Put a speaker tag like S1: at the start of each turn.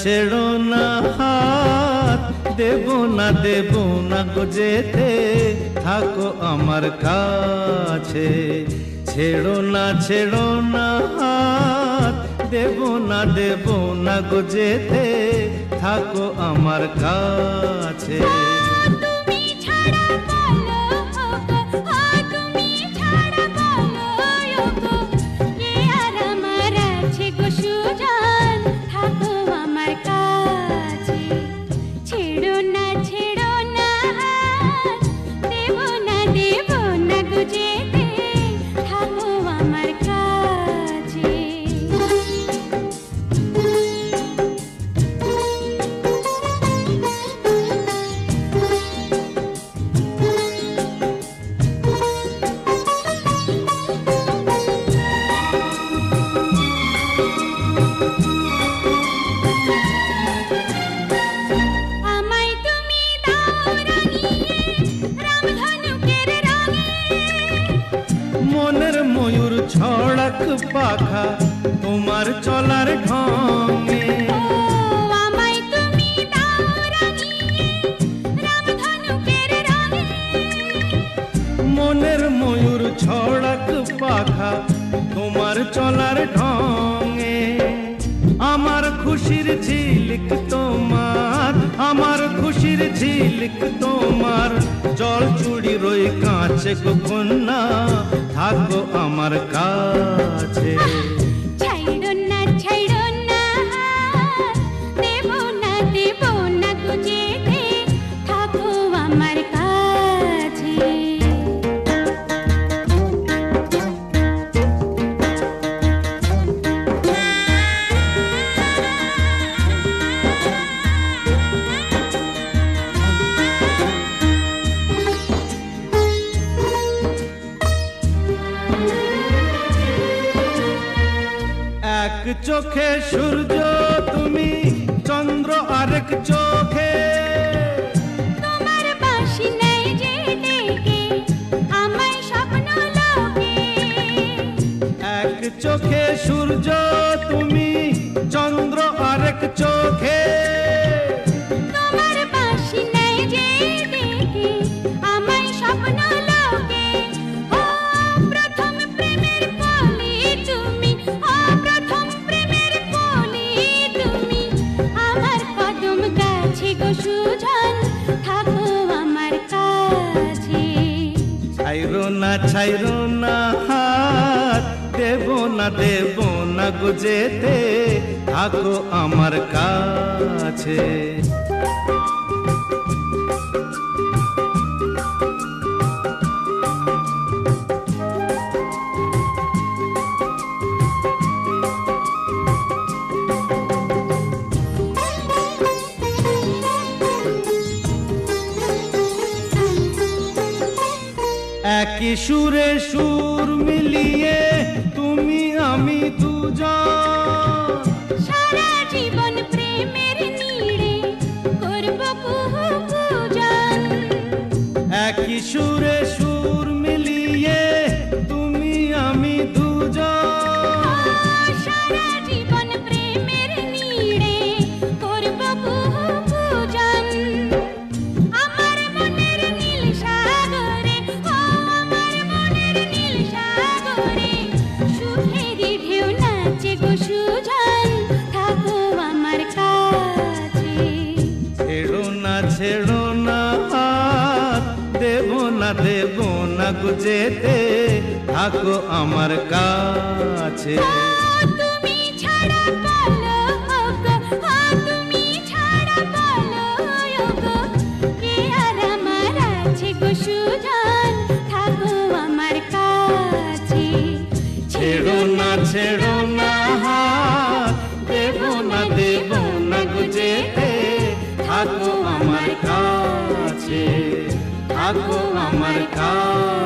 S1: ছেড়ো না হাত, দেব না গো যেতে, থাকো আমার কাছে। ছেড়ো না হাত, দেব না গো যেতে, থাকো আমার কাছে। মনের ময়ূর ছড়াক পাখা তোমার চলার ঢঙে,
S2: আমায় তুমি দাও রাঙিয়ে রামধনুকের রঙে।
S1: মনের ময়ূর ছড়াক পাখা তোমার চলার ঢঙে। আমার খুশির ঝিলিক তোমার, আমার খুশির ঝিলিক তোমার, জল চুড়ি রই কাছে গো কন্যা, থাকো আমার কাছে।
S2: ছাইড়ো না দেব না গো যেতে, থাকো আমার কাছে।
S1: এক চোখে সূর্য তুমি, চন্দ্র আরেক চোখে,
S2: তোমার বাঁশি নেই যে ডেকে আমায় স্বপ্ন লোকে।
S1: এক চোখে সূর্য তুমি, চন্দ্র আরেক চোখে,
S2: তোমার বাঁশি নেই যে ডেকে আমায় স্বপ্ন লোকে। ও প্রথম প্রেমের কলি তুমি, ও প্রথম প্রেমের কলি তুমি, আমার কদম গাছে গো সুজন, থাকো আমার কাছে।
S1: ছাইরো না হাত, দেব না গো যেতে, থাকো আমার কাছে। একই সুরে সুর মিলিয়ে তুমি আমি দুজন,
S2: সারা জীবন প্রেমের নীড়ে করব কুহু পূজন।
S1: একই সুরে সুর মিলিয়ে তুমি আমি দুজন,
S2: সারা জীবন প্রেমের নীড়ে করব কুহু পূজন। আমার মনের নীল সাগরে, ও আমার মনের নীল সাগরে, সুখেরই ঢেউ নাচে গো সুজন, থাকো আমার কাছে।
S1: ছেড়ো না হাত, দেব না গো যেতে, থাকো আমার কাছে।
S2: তুমি ছাড়া বলো গো, তুমি ছাড়া বলো গো, কে আর আমার আছে গো সুজন, থাকো আমার কাছে।
S1: ছেড়ো না হাত, দেব না গো যেতে, থাকো আমার কাছে, থাকো আমার কাছে।